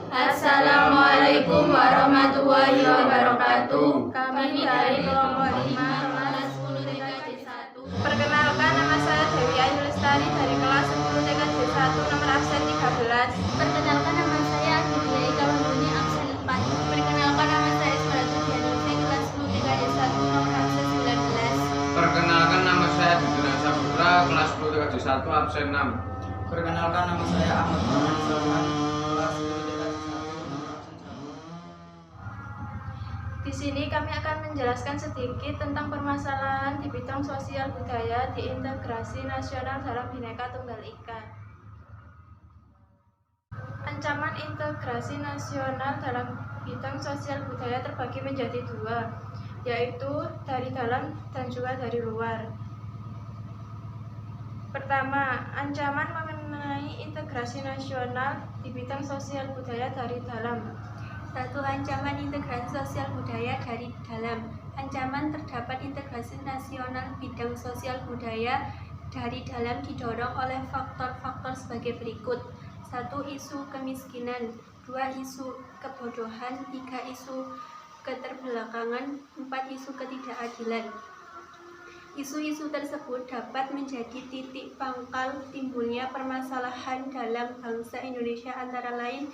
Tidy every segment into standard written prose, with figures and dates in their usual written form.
Assalamualaikum warahmatullahi wabarakatuh. Kami dari kelompok 5 kelas 10 TKJ 1. Perkenalkan, nama saya Dewi Ayu Lestari dari kelas 10 TKJ 1 nomor absen 13. Perkenalkan, nama saya Agilia Ika Wanduni, absen 4. Perkenalkan, nama saya Ismail Sudianusi, kelas 10 TKJ 1 nomor absen 19. Perkenalkan, nama saya Dudina Saputra, kelas 10 TKJ 1 absen 6. Perkenalkan, nama saya Ahmad Farhan Salman, kelas 10 TKJ 1 nomor absen 1. Di sini kami akan menjelaskan sedikit tentang permasalahan di bidang sosial budaya di integrasi nasional dalam Bhinneka Tunggal Ika. Ancaman integrasi nasional dalam bidang sosial budaya terbagi menjadi dua, yaitu dari dalam dan juga dari luar. Pertama, ancaman mengenai integrasi nasional di bidang sosial budaya dari dalam. 1. Ancaman integrasi sosial budaya dari dalam. Ancaman terdapat integrasi nasional bidang sosial budaya dari dalam didorong oleh faktor-faktor sebagai berikut. 1. Isu kemiskinan. 2. Isu kebodohan. 3. Isu keterbelakangan. 4. Isu ketidakadilan. Isu-isu tersebut dapat menjadi titik pangkal timbulnya permasalahan dalam bangsa Indonesia, antara lain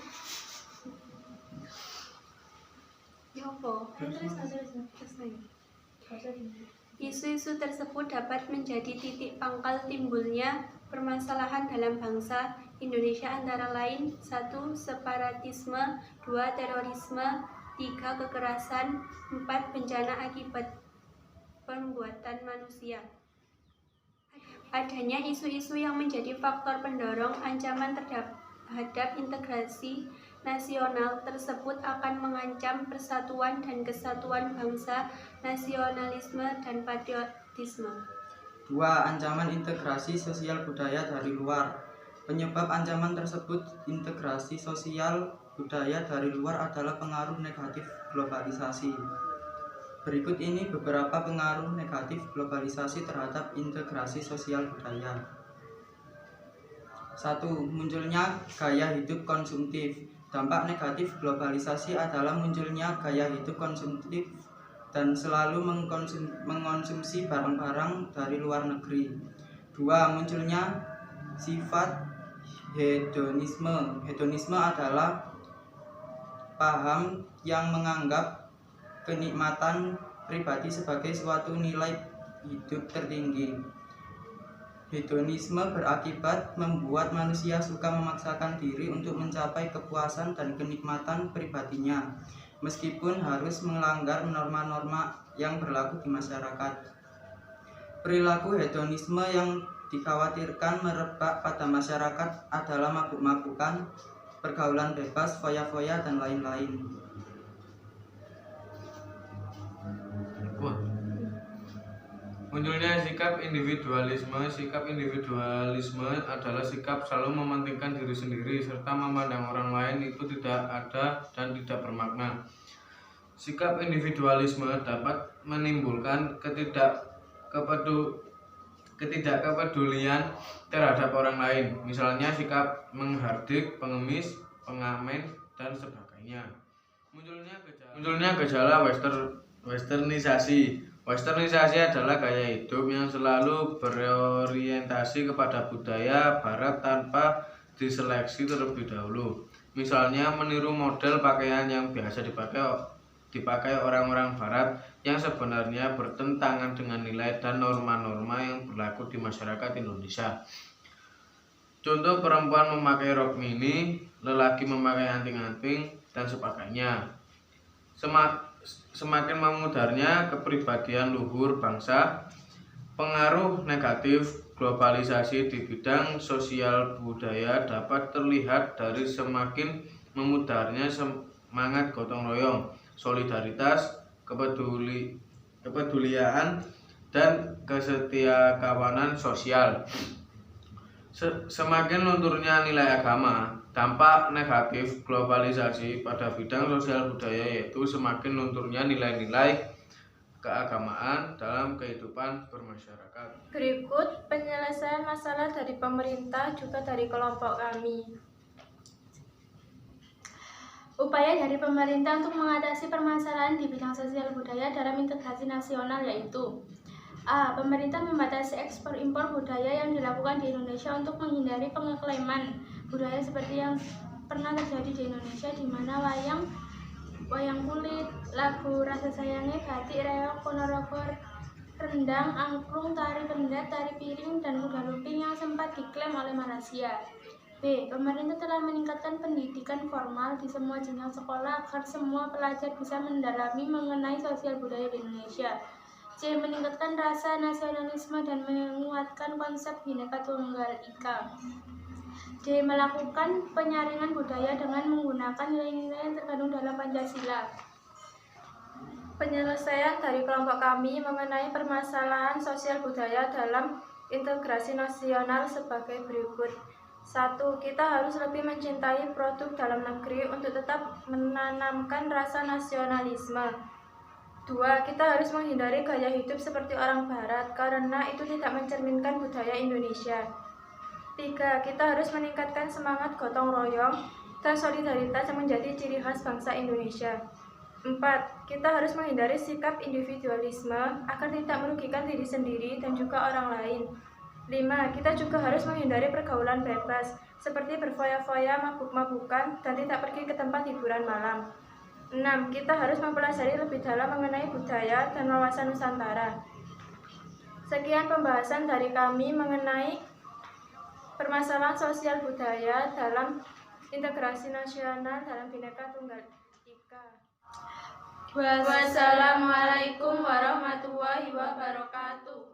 Isu-isu tersebut dapat menjadi titik pangkal timbulnya permasalahan dalam bangsa Indonesia, antara lain 1. Separatisme. 2. Terorisme. 3. Kekerasan. 4. Bencana akibat perbuatan manusia. Adanya isu-isu yang menjadi faktor pendorong ancaman terhadap integrasi nasional tersebut akan mengancam persatuan dan kesatuan bangsa, nasionalisme, dan patriotisme. 2. Ancaman integrasi sosial budaya dari luar. Penyebab ancaman tersebut integrasi sosial budaya dari luar adalah pengaruh negatif globalisasi. Berikut ini beberapa pengaruh negatif globalisasi terhadap integrasi sosial budaya. 1. Munculnya gaya hidup konsumtif. Dampak negatif globalisasi adalah munculnya gaya hidup konsumtif dan selalu mengkonsumsi barang-barang dari luar negeri. 2. Munculnya sifat hedonisme. Hedonisme adalah paham yang menganggap kenikmatan pribadi sebagai suatu nilai hidup tertinggi. Hedonisme berakibat membuat manusia suka memaksakan diri untuk mencapai kepuasan dan kenikmatan pribadinya, meskipun harus melanggar norma-norma yang berlaku di masyarakat. Perilaku hedonisme yang dikhawatirkan merebak pada masyarakat adalah mabuk-mabukan, pergaulan bebas, foya-foya, dan lain-lain. Munculnya sikap individualisme. Sikap individualisme adalah sikap selalu mementingkan diri sendiri serta memandang orang lain itu tidak ada dan tidak bermakna. Sikap individualisme dapat menimbulkan ketidakkepedulian terhadap orang lain, misalnya sikap menghardik, pengemis, pengamen, dan sebagainya. Munculnya gejala westernisasi. Westernisasi adalah gaya hidup yang selalu berorientasi kepada budaya barat tanpa diseleksi terlebih dahulu. Misalnya meniru model pakaian yang biasa dipakai orang-orang barat yang sebenarnya bertentangan dengan nilai dan norma-norma yang berlaku di masyarakat Indonesia. Contoh, perempuan memakai rok mini, lelaki memakai anting-anting, dan sebagainya. Semakin memudarnya kepribadian luhur bangsa. Pengaruh negatif globalisasi di bidang sosial budaya dapat terlihat dari semakin memudarnya semangat gotong royong, solidaritas, kepedulian, dan kesetiakawanan sosial. Semakin lunturnya nilai agama. Dampak negatif globalisasi pada bidang sosial budaya yaitu semakin lunturnya nilai-nilai keagamaan dalam kehidupan bermasyarakat. Berikut penyelesaian masalah dari pemerintah juga dari kelompok kami. Upaya dari pemerintah untuk mengatasi permasalahan di bidang sosial budaya dalam integrasi nasional yaitu A. Pemerintah membatasi ekspor-impor budaya yang dilakukan di Indonesia untuk menghindari pengeklaiman budaya seperti yang pernah terjadi di Indonesia, di mana wayang kulit, lagu Rasa Sayangi, batik, reog, ponorogo, rendang, angklung, tari pendet, tari piring, dan kuda lumping yang sempat diklaim oleh Malaysia. B. Pemerintah telah meningkatkan pendidikan formal di semua jenjang sekolah agar semua pelajar bisa mendalami mengenai sosial budaya di Indonesia. C. Meningkatkan rasa nasionalisme dan menguatkan konsep Bhinneka Tunggal Ika. D. Melakukan penyaringan budaya dengan menggunakan nilai-nilai yang terkandung dalam Pancasila. Penyelesaian dari kelompok kami mengenai permasalahan sosial budaya dalam integrasi nasional sebagai berikut. 1. Kita harus lebih mencintai produk dalam negeri untuk tetap menanamkan rasa nasionalisme. 2. Kita harus menghindari gaya hidup seperti orang barat karena itu tidak mencerminkan budaya Indonesia. 3. Kita harus meningkatkan semangat gotong royong dan solidaritas yang menjadi ciri khas bangsa Indonesia. 4. Kita harus menghindari sikap individualisme agar tidak merugikan diri sendiri dan juga orang lain. 5. Kita juga harus menghindari pergaulan bebas, seperti berfoya-foya, mabuk-mabukan, dan tidak pergi ke tempat hiburan malam. 6. Kita harus mempelajari lebih dalam mengenai budaya dan wawasan Nusantara. Sekian pembahasan dari kami mengenai permasalahan sosial budaya dalam integrasi nasional dalam Bhinneka Tunggal Ika. Wassalamualaikum warahmatullahi wabarakatuh.